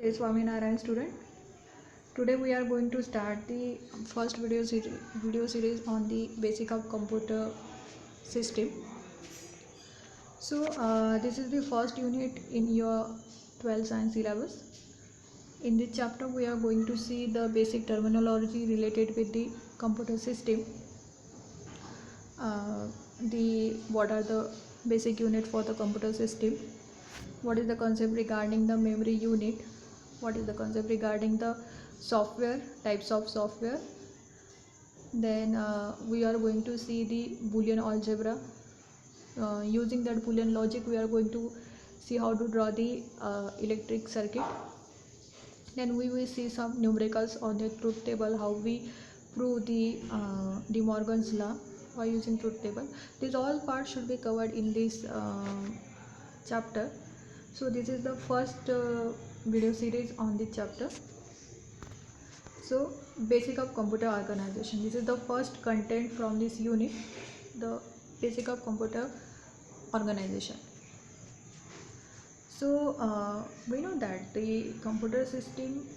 Jai Swaminarayan student. Today we are going to start the first video series on the basic of computer system. So this is the first unit in your 12th science syllabus. In this chapter we are going to see the basic terminology related with the computer system. What are the basic unit for the computer system? What is the concept regarding the memory unit? What is the concept regarding the software, types of software? Then we are going to see the Boolean algebra. Using that Boolean logic we are going to see how to draw the electric circuit. Then we will see some numericals on the truth table, how we prove the De Morgan's law by using truth table. These all parts should be covered in this chapter. So this is the first video series on this chapter. So basic of computer organization, this is the first content from this unit, the basic of computer organization. So we know that the computer system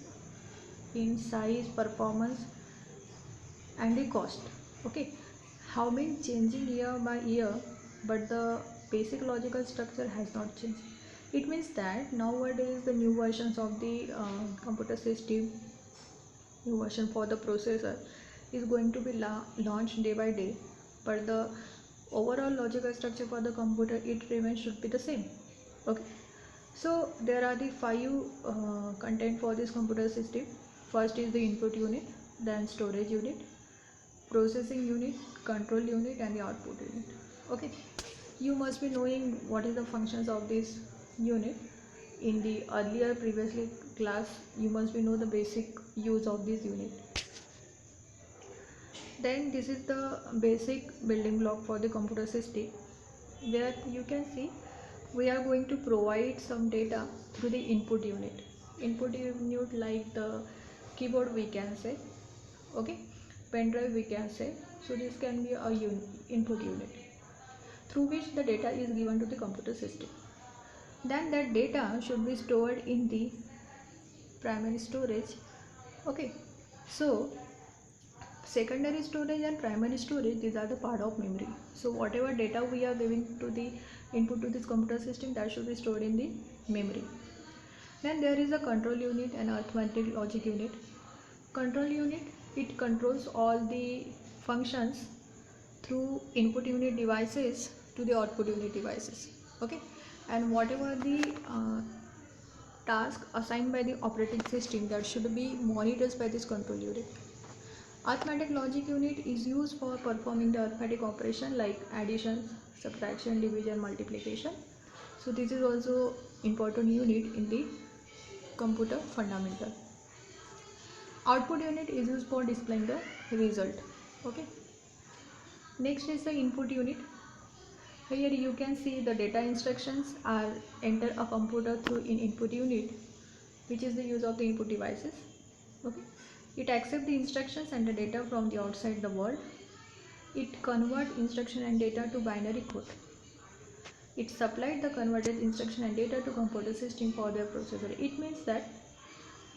in size, performance and the cost, okay, have been changing year by year, but the basic logical structure has not changed. It means that nowadays the new versions of the computer system, new version for the processor is going to be launched day by day, but the overall logical structure for the computer, it remains should be the same. Okay, so there are the five content for this computer system. First is the input unit, then storage unit, processing unit, control unit and the output unit. Okay, you must be knowing what is the functions of this unit. In the earlier previously class you must be know the basic use of this unit. Then this is the basic building block for the computer system, where you can see we are going to provide some data through the input unit. Input unit like the keyboard we can say, okay, pen drive we can say. So this can be a input unit through which the data is given to the computer system. Then that data should be stored in the primary storage. Okay, so secondary storage and primary storage, these are the part of memory. So whatever data we are giving to the input to this computer system, that should be stored in the memory. Then there is a control unit and arithmetic logic unit. Control unit, it controls all the functions through input unit devices to the output unit devices. Okay, and whatever the task assigned by the operating system, that should be monitored by this control unit. Arithmetic logic unit is used for performing the arithmetic operation like addition, subtraction, division, multiplication. So this is also important unit in the computer fundamental. Output unit is used for displaying the result. Okay, next is the input unit. Here you can see the data instructions are enter a computer through in input unit, which is the use of the input devices. Okay, it accepts the instructions and the data from the outside the world. It converts instruction and data to binary code. It supplied the converted instruction and data to computer system for their processor. It means that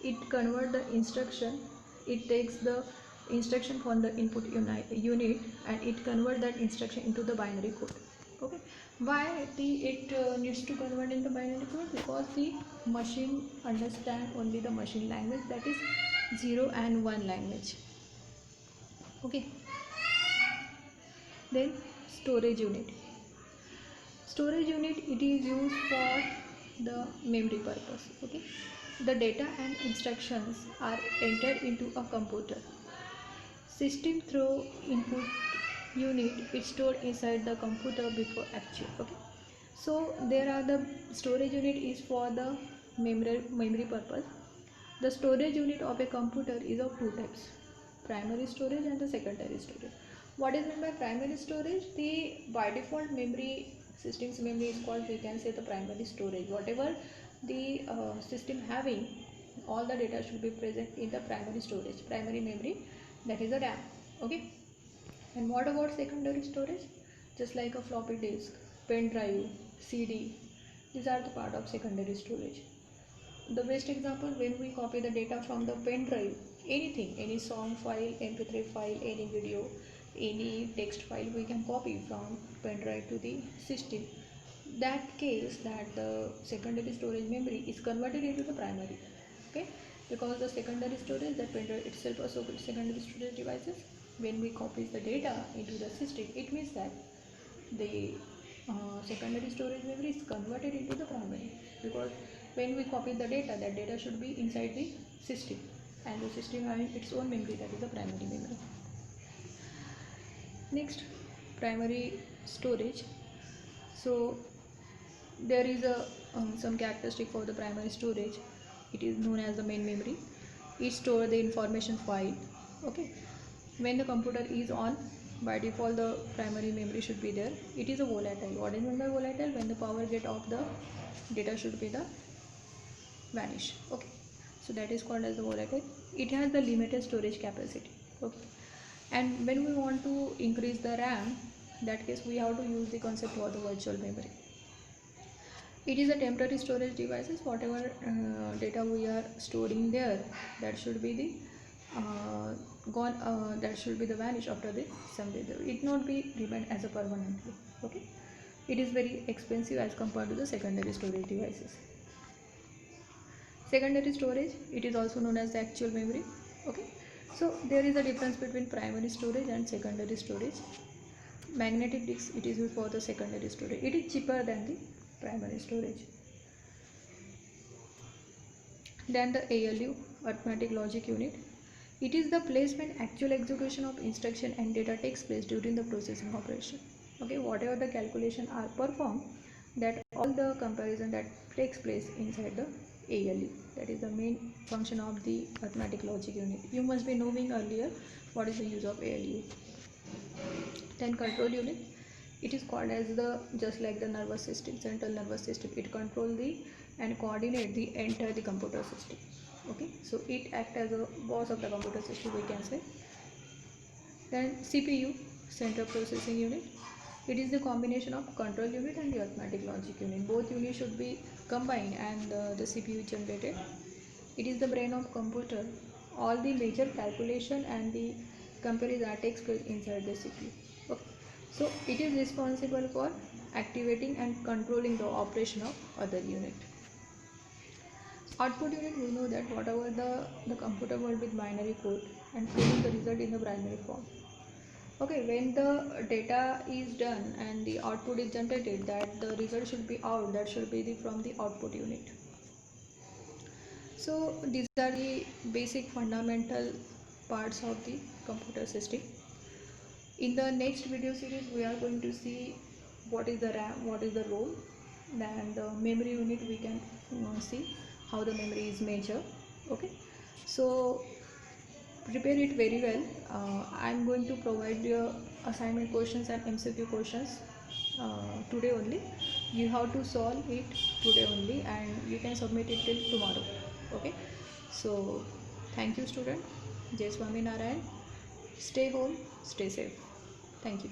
it converts the instruction, it takes the instruction from the input unit and it converts that instruction into the binary code. Okay, why it needs to convert into binary code? Because the machine understand only the machine language, that is 0 and 1 language. Okay, then storage unit. Storage unit, it is used for the memory purpose. Okay, the data and instructions are entered into a computer system through input unit, is stored inside the computer before actual. Okay, so there are the storage unit is for the memory purpose. The storage unit of a computer is of two types, primary storage and the secondary storage. What is meant by primary storage? The by default memory system's memory is called, we can say, the primary storage. Whatever the system having, all the data should be present in the primary storage, primary memory, that is a RAM. Okay, and what about secondary storage? Just like a floppy disk, pen drive, CD, these are the part of secondary storage. the best example, when we copy the data from the pen drive, anything, any song file, mp3 file, any video, any text file, we can copy from pen drive to the system. That case, that the secondary storage memory is converted into the primary. Okay, because the secondary storage, that pen drive itself also secondary storage devices. When we copy the data into the system, it means that the secondary storage memory is converted into the primary, because when we copy the data, that data should be inside the system, and the system having its own memory, that is the primary memory. Next, primary storage. So there is a some characteristic for the primary storage. It is known as the main memory. It stores the information file. Okay, when the computer is on, by default the primary memory should be there. It is a volatile. What is meant by volatile? When the power get off, the data should be the vanish. Okay, so that is called as the volatile. It has the limited storage capacity. Okay, and when we want to increase the RAM, that case we have to use the concept for the virtual memory. It is a temporary storage devices. Whatever data we are storing there, that should be the gone, that should be the vanish after the some day. It not be remain as a permanently. Okay, it is very expensive as compared to the secondary storage devices. Secondary storage, it is also known as the actual memory. Okay, so there is a difference between primary storage and secondary storage. Magnetic disk, it is used for the secondary storage. It is cheaper than the primary storage. Then the ALU, arithmetic logic unit. It is the place when actual execution of instruction and data takes place during the processing operation. Okay, whatever the calculation are performed, that all the comparison that takes place inside the ALU. That is the main function of the arithmetic logic unit. You must be knowing earlier what is the use of ALU. Then control unit. It is called as the, just like the nervous system, central nervous system. It control the and coordinate the entire the computer system. Okay, so it acts as a boss of the computer system, we can say. Then CPU, central processing unit. It is the combination of control unit and the arithmetic logic unit. Both units should be combined and the CPU generated. It is the brain of computer. All the major calculation and the comparison takes place inside the CPU. Okay. So it is responsible for activating and controlling the operation of other unit. Output unit, we know that whatever the computer world with binary code and putting the result in the binary form. Okay, when the data is done and the output is generated, that the result should be out, that should be from the output unit. So these are the basic fundamental parts of the computer system. In the next video series, we are going to see what is the RAM, what is the ROM, and the memory unit. We can see how the memory is measured. Okay, so prepare it very well. I am going to provide you assignment questions and MCQ questions today only. You have to solve it today only, and you can submit it till tomorrow. Okay, so thank you, student. Jai Swami Narayan. Stay home, stay safe. Thank you.